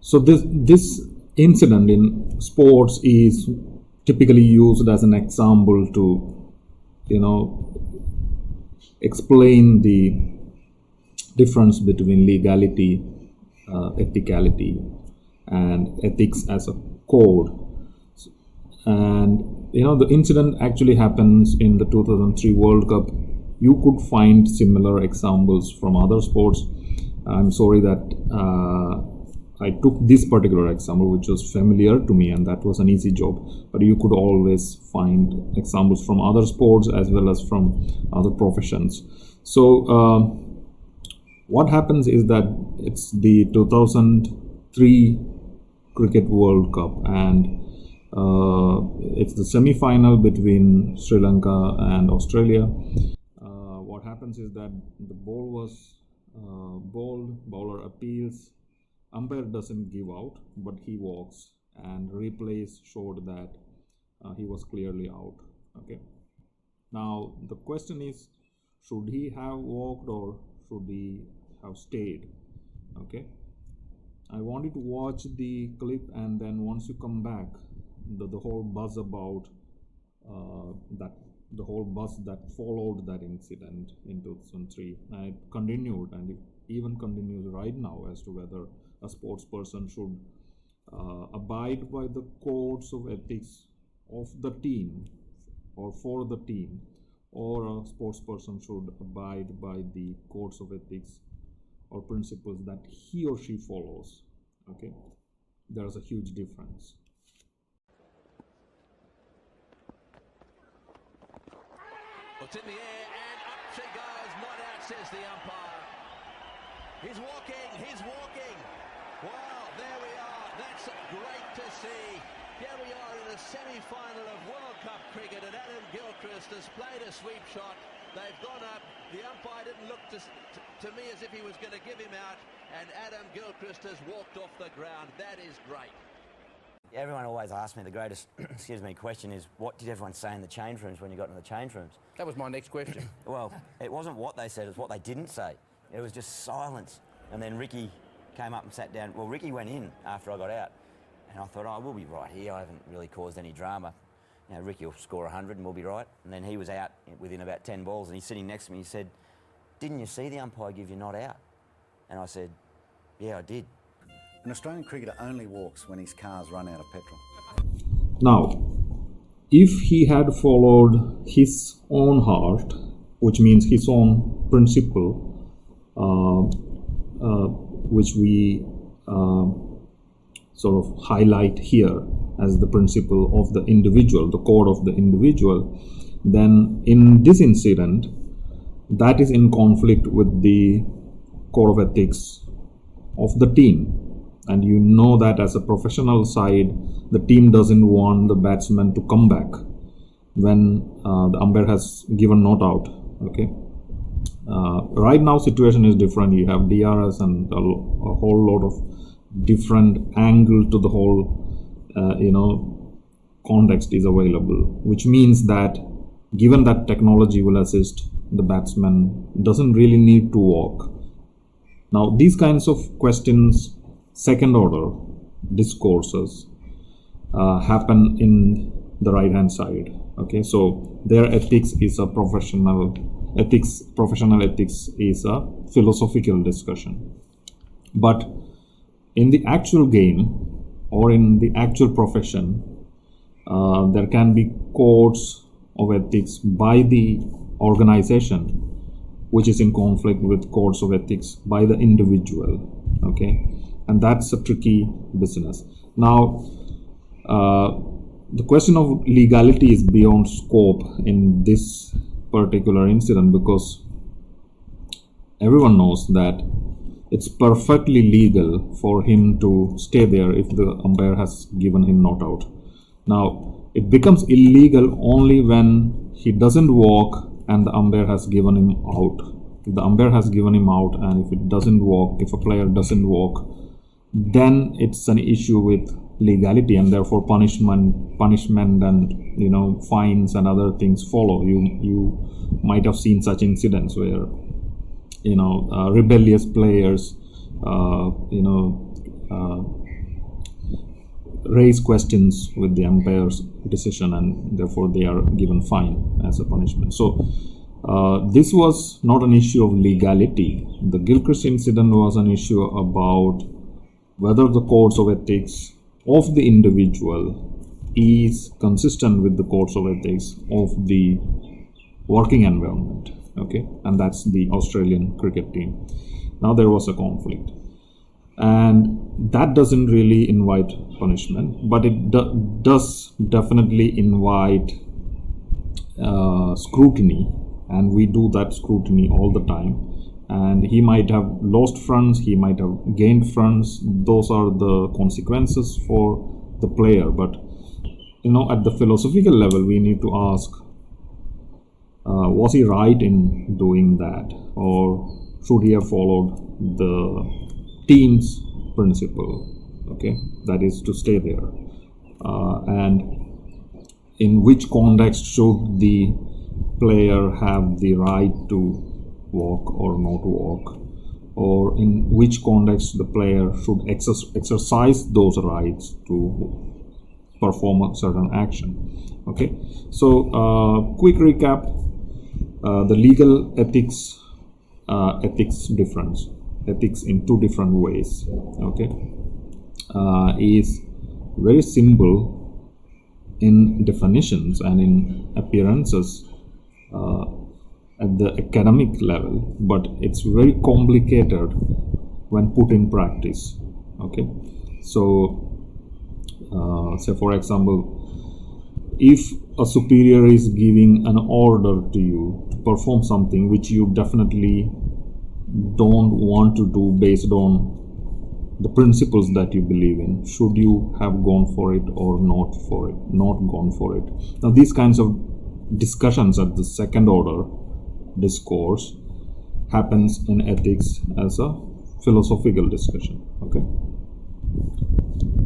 So this incident in sports is typically used as an example to, explain the difference between legality, ethicality, and ethics as a code. And the incident actually happens in the 2003 World Cup. You could find similar examples from other sports. I'm sorry that I took this particular example, which was familiar to me, and that was an easy job. But you could always find examples from other sports as well as from other professions. So what happens is that it's the 2003 Cricket World Cup, and it's the semi-final between Sri Lanka and Australia. What happens is that the ball was bowled, bowler appeals, umpire doesn't give out, but he walks, and replays showed that he was clearly out. Okay. Now the question is, should he have walked or should he have stayed? Okay. I want you to watch the clip, and then once you come back, the whole buzz about the whole buzz that followed that incident in 2003, and it continued, and it even continues right now, as to whether a sports person should abide by the codes of ethics of the team or for the team, or a sports person should abide by the codes of ethics or principles that he or she follows. Okay, there's a huge difference. It's in the air and up she goes, not out, says the umpire. He's walking. Wow, there we are. That's great to see. Here we are in the semi-final of World Cup cricket, and Adam Gilchrist has played a sweep shot. They've gone up. The umpire didn't look to me as if he was going to give him out, and Adam Gilchrist has walked off the ground. That is great. Everyone always asks me the greatest question is, what did everyone say in the change rooms when you got in the change rooms? That was my next question. Well, it wasn't what they said, it's what they didn't say. It was just silence. And then Ricky came up and sat down. Well, Ricky went in after I got out, and I thought, we'll be right here. I haven't really caused any drama. Ricky will score 100 and we'll be right. And then he was out within about 10 balls, and he's sitting next to me. He said, "Didn't you see the umpire give you not out?" And I said, "Yeah, I did." An Australian cricketer only walks when his car's run out of petrol. Now, if he had followed his own heart, which means his own principle, which we sort of highlight here as the principle of the individual, the code of the individual, then in this incident, that is in conflict with the code of ethics of the team. And you know that as a professional side, the team doesn't want the batsman to come back when the umpire has given not out. Okay. Right now, situation is different. You have DRS and a whole lot of different angle to the whole, context is available, which means that given that technology will assist, the batsman doesn't really need to walk. Now, these kinds of questions, second order discourses, happen in the right hand side. Okay, so their ethics is a professional ethics is a philosophical discussion. But in the actual game or in the actual profession, there can be codes of ethics by the organization which is in conflict with codes of ethics by the individual. Okay, and that's a tricky business. Now, the question of legality is beyond scope in this particular incident, because everyone knows that it's perfectly legal for him to stay there if the umpire has given him not out. Now, it becomes illegal only when he doesn't walk and the umpire has given him out. If the umpire has given him out, and if it doesn't walk, if a player doesn't walk, then it's an issue with legality, and therefore punishment and fines and other things follow. You might have seen such incidents where raise questions with the umpire's decision, and therefore they are given fine as a punishment. So this was not an issue of legality. The Gilchrist incident was an issue about whether the codes of ethics of the individual is consistent with the codes of ethics of the working environment. Okay, and that's the Australian cricket team. Now there was a conflict, and that doesn't really invite punishment, but it does definitely invite scrutiny, and we do that scrutiny all the time. And he might have lost fronts, he might have gained fronts. Those are the consequences for the player. But at the philosophical level, we need to ask, was he right in doing that, or should he have followed the team's principle? Okay, that is to stay there. And in which context should the player have the right to walk or not walk, or in which context the player should exercise those rights to perform a certain action. Okay, so quick recap: the legal ethics difference, ethics in two different ways, okay, is very simple in definitions and in appearances at the academic level, but it's very complicated when put in practice. Okay, so say for example, if a superior is giving an order to you to perform something which you definitely don't want to do based on the principles that you believe in, should you have gone for it or not gone for it? Now these kinds of discussions at the second order discourse happens in ethics as a philosophical discussion. Okay.